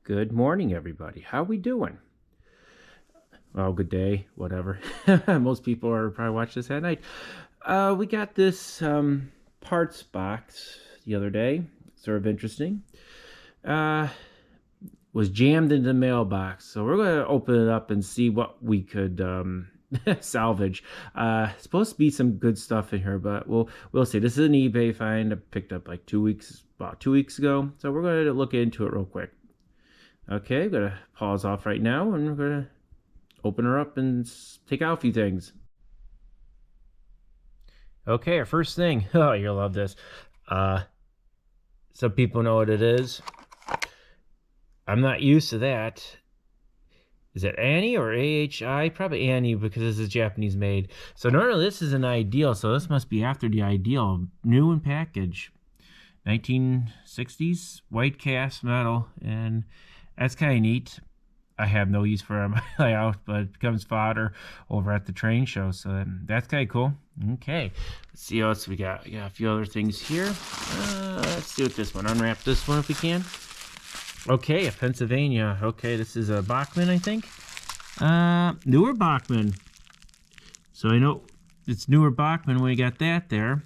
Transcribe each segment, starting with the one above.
Good morning, everybody. How we doing? Well, good day, whatever. Most people are probably watching this at night. We got this parts box the other day. Sort of interesting. Was jammed into the mailbox, so we're going to open it up and see what we could salvage. Supposed to be some good stuff in here, but we'll see. This is an eBay find I picked up like about 2 weeks ago, so we're going to look into it real quick. Okay, I'm going to pause off right now, and we're going to open her up and take out a few things. Okay, our first thing. Oh, you'll love this. Some people know what it is. I'm not used to that. Is it Annie or AHI? Probably Annie, because this is Japanese made. So normally this is an Ideal, so this must be after the Ideal. New in package. 1960s, white cast metal, and that's kind of neat. I have no use for my layout, but it becomes fodder over at the train show, so that's kind of cool. Okay, let's see what else we got. We got a few other things here. Let's do it this one. Unwrap this one if we can. Okay, a Pennsylvania. Okay, this is a Bachman, I think. Newer Bachman. So I know it's newer Bachman. We got that there.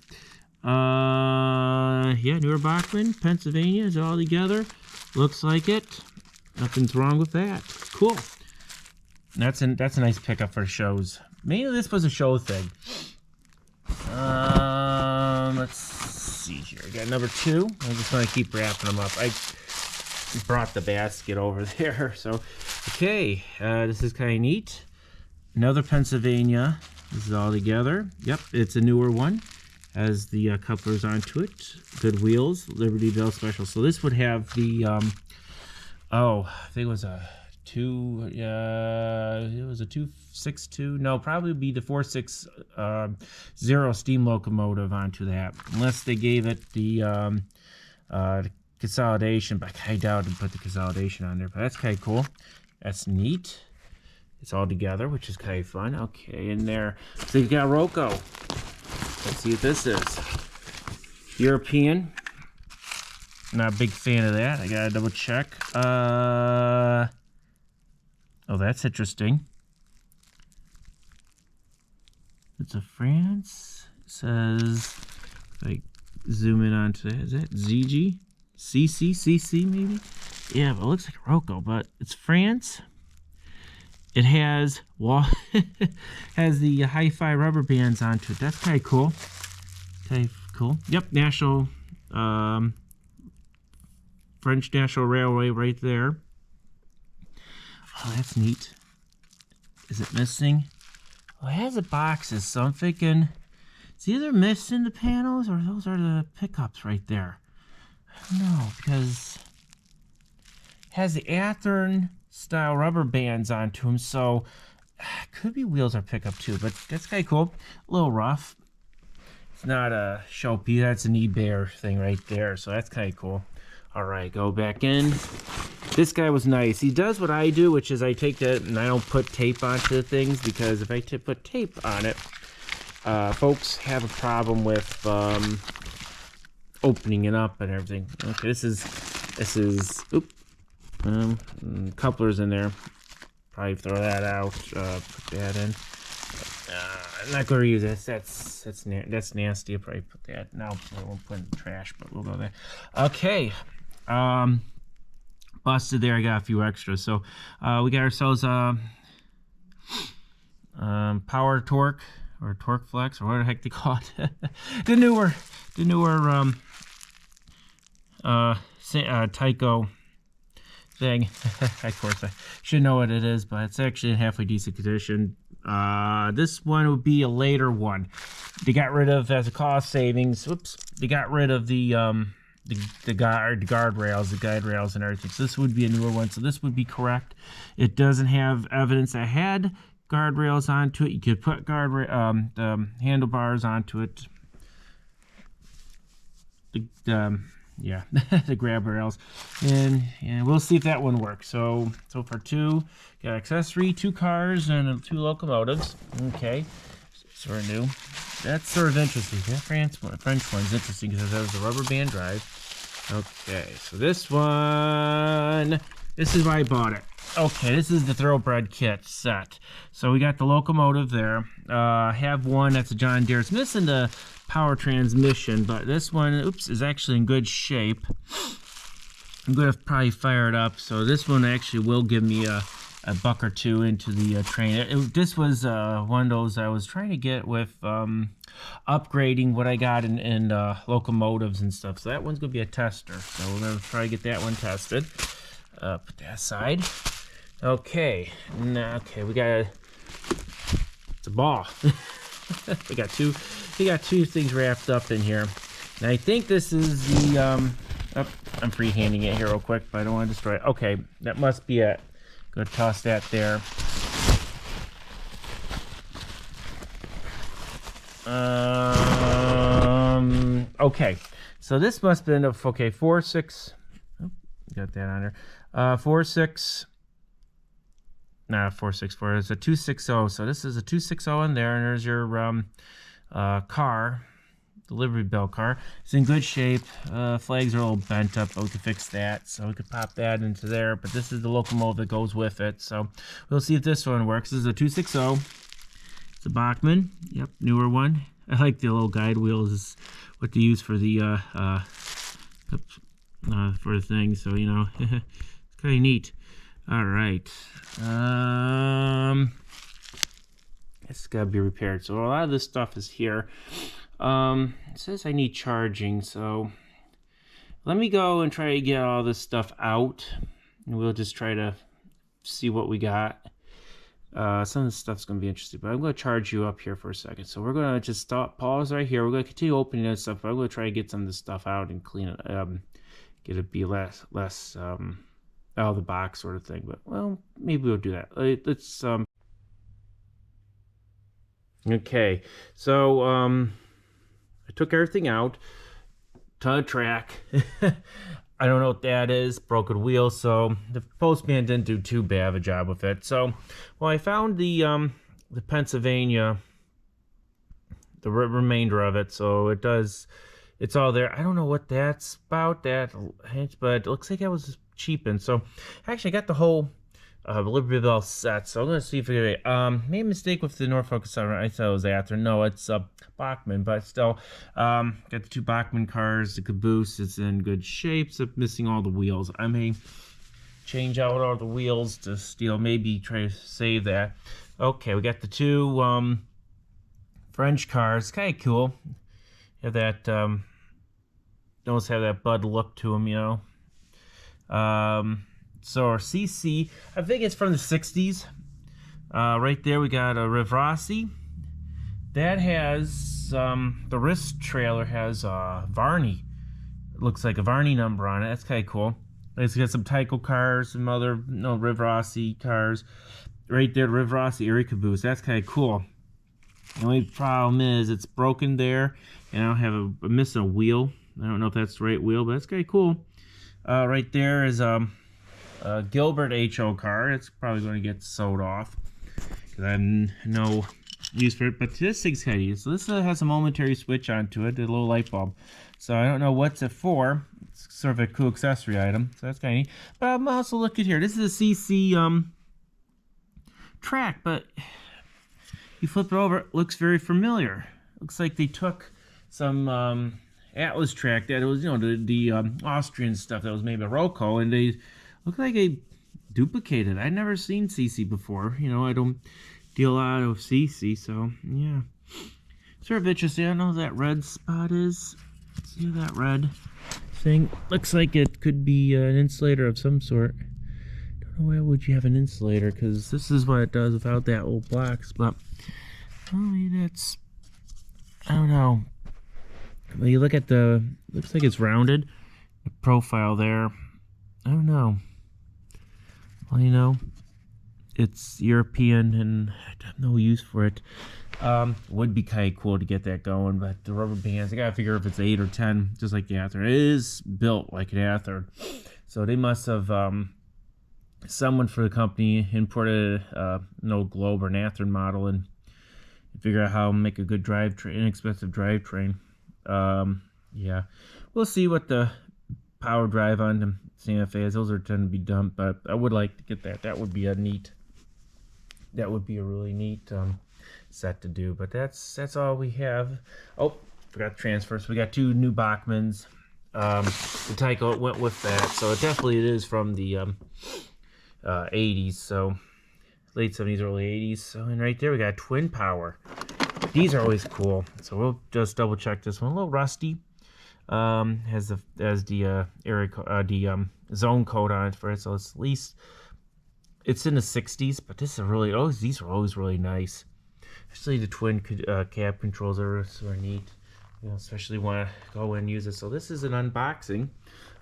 Yeah, newer Bachman, Pennsylvania is all together. Looks like it. Nothing's wrong with that. Cool. That's a nice pickup for shows. Maybe this was a show thing. Let's see here. I got number 2. I just want to keep wrapping them up. I brought the basket over there. So, okay. This is kind of neat. Another Pennsylvania. This is all together. Yep, it's a newer one. Has the couplers onto it. Good wheels. Libertyville special. So this would have the I think it was a 262. No, probably be the 460 steam locomotive onto that, unless they gave it the consolidation. But I doubt they put the consolidation on there. But that's kind of cool. That's neat. It's all together, which is kind of fun. Okay, in there. So you've got Rocco. Let's see what this is. European. Not a big fan of that. I gotta double check. Oh, that's interesting. It's a France. It says, like, zoom in onto that. Is that ZG? CC maybe? Yeah, but it looks like Rocco, but it's France. It has has the hi-fi rubber bands onto it. That's kind of cool. Kind of cool. Yep, national. French National Railway right there. Oh, that's neat. Is it missing? Well, it has the boxes, so I'm thinking it's either missing the panels or those are the pickups right there. I don't know, because it has the Athearn style rubber bands onto them, so could be wheels or pickup too, but that's kind of cool. A little rough. It's not a show piece, that's an eBay thing right there, so that's kind of cool. All right, go back in. This guy was nice. He does what I do, which is I take that and I don't put tape onto the things, because if I put tape on it, folks have a problem with opening it up and everything. Okay, this is couplers in there. Probably throw that out. Put that in. I'm not going to use this. That's nasty. I'll probably put that. No, I won't put it in the trash, but we'll go there. Okay. Busted there. I got a few extras. So we got ourselves power torque or torque flex or whatever the heck they call it. the newer Tyco thing. Of course, I should know what it is, but it's actually in halfway decent condition. This one would be a later one. They got rid of, as a cost savings, they got rid of the guardrails, the guide rails and everything. So this would be a newer one. So this would be correct. It doesn't have evidence that had guardrails onto it. You could put the handlebars onto it. Yeah, the grab rails, and we'll see if that one works. So for 2, got accessory, 2 cars, and 2 locomotives. Okay, sort of new. That's sort of interesting. That French one's interesting because that was a rubber band drive. Okay, so this one This is why I bought it. Okay, this is the thoroughbred kit set. So we got the locomotive there. I have one that's a John Deere. It's missing the power transmission, but this one, oops, is actually in good shape. I'm gonna probably fire it up. So this one actually will give me a buck or two into the train. This was one of those I was trying to get with upgrading what I got in locomotives and stuff. So that one's gonna be a tester. So we're gonna try to get that one tested. Put that aside. Okay, now, okay, we got it's a ball. we got two things wrapped up in here. And I think this is the oh, I'm freehanding it here real quick, but I don't want to destroy it. Okay, that must be it. Gonna toss that there. Okay, so this must have been a, okay, 4 6. Oh, got that on there. 4 6. Nah, 464. It's a 260. So this is a 260 in there, and there's your car, delivery bell car. It's in good shape. Flags are a little bent up, but we could fix that. So we could pop that into there. But this is the locomotive that goes with it. So we'll see if this one works. This is a 260. It's a Bachmann. Yep, newer one. I like the little guide wheels. Is what to use for the for the thing. So you know, it's kind of neat. All right. It's got to be repaired. So a lot of this stuff is here. It says I need charging, so let me go and try to get all this stuff out, and we'll just try to see what we got. Some of this stuff's going to be interesting, but I'm going to charge you up here for a second. So we're going to just pause right here. We're going to continue opening this stuff, but I'm going to try to get some of this stuff out and clean it, get it be less out of the box sort of thing. But well, maybe we'll do that. Let's okay, so I took everything out. Ton of track. I don't know what that is. Broken wheel. So the postman didn't do too bad of a job with it. So, well, I found the Pennsylvania, the remainder of it. So it does. It's all there. I don't know what that's about. That, but it looks like I was cheapened. So actually, I got the whole Liberty Bell set. So I'm gonna see if we made a mistake with the Norfolk Southern. I thought it was after. No, it's Bachmann, but still, got the 2 Bachmann cars. The caboose is in good shape. It's missing all the wheels. I may change out all the wheels to steal. Maybe try to save that. Okay, we got the 2 French cars. Kind of cool. Have that almost have that Bud look to them, you know. So our CC, I think it's from the 60s. Right there we got a Rivrossi. That has, the wrist trailer has Varney. It looks like a Varney number on it. That's kind of cool. It's got some Tyco cars, some other Rivrossi cars. Right there, Rivrossi Erie Caboose. That's kind of cool. The only problem is it's broken there, and I don't have I'm missing a wheel. I don't know if that's the right wheel, but that's kind of cool. Right there is Gilbert HO car. It's probably going to get sewed off because I have no use for it. But this thing's kind of used. So this has a momentary switch onto it, a little light bulb. So I don't know what's it for. It's sort of a cool accessory item. So that's kind of neat. But I'm also looking here. This is a CC track, but you flip it over, it looks very familiar. Looks like they took some Atlas track that it was, you know, the Austrian stuff that was made by Roco, and they look like they duplicated. I'd never seen CC before. You know, I don't deal a lot with CC, so yeah. Sort of interesting. I don't know what that red spot is. See that red thing? Looks like it could be an insulator of some sort. Don't know why would you have an insulator, because this is what it does without that old box, but maybe that's, I don't know. Well, you look at the, looks like it's rounded. The profile there, I don't know. Well, you know, it's European and I have no use for it. Would be kind of cool to get that going, but the rubber bands, I gotta figure if it's 8 or 10, just like the Athearn. It is built like an Athearn, so they must have someone for the company imported no Globe or an Athearn model and figure out how to make a good inexpensive drivetrain. Yeah, we'll see what the power drive on the Santa Fe's. Those are tend to be dumped, but I would like to get that. That would be a really neat set to do. But that's all we have. Oh, forgot transfers. We got 2 new Bachmans. The Tyco went with that, so it is from the 80s, so late 70s, early 80s. So, and right there we got twin power. These are always cool. So we'll just double check this one. A little rusty. Has the zone code on it for it, so it's at least it's in the 60s. But this is really these are always really nice. Especially the twin cab controls are neat. You know, especially want to go and use it. So this is an unboxing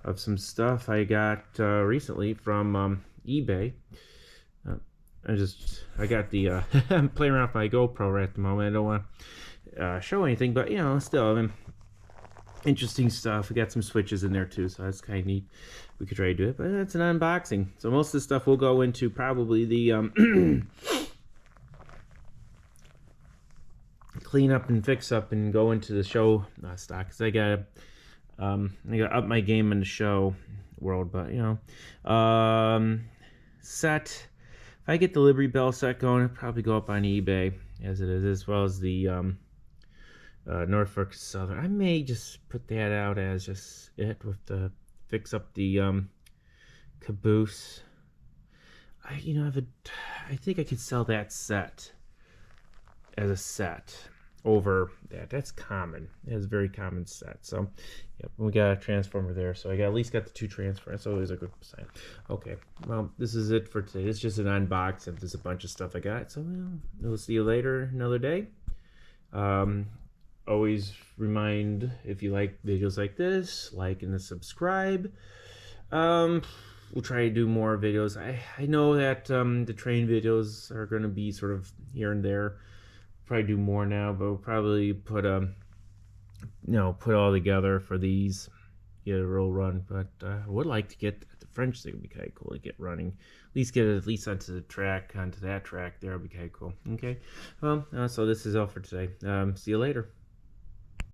of some stuff I got recently from eBay. I got the I'm playing around with my GoPro right at the moment. I don't want to show anything, but you know, still, I mean, interesting stuff. We got some switches in there too, so that's kind of neat. We could try to do it, but that's an unboxing. So most of the stuff will go into probably the clean up and fix up and go into the show stock, because I gotta up my game in the show world. But you know, set, if I get the Liberty Bell set going, it'll probably go up on eBay as it is, as well as the Norfolk Southern. I may just put that out as just it with the fix up the caboose. I think I could sell that set as a set over that. That's common. It's a very common set. So yep, we got a transformer there, so I at least got the 2 transformers. That's always a good sign. Okay, well, this is it for today. It's just an unboxing. There's a bunch of stuff I got, so we'll see you later another day. Always remind, if you like videos like this, like and subscribe. We'll try to do more videos. I know that the train videos are going to be sort of here and there. Probably do more now, but we'll probably put put all together for these, get a real run. But I would like to get the French thing. Would be kind of cool to get running, at least get it at least onto that track there. Would be kind of cool. Okay, well, so this is all for today. See you later.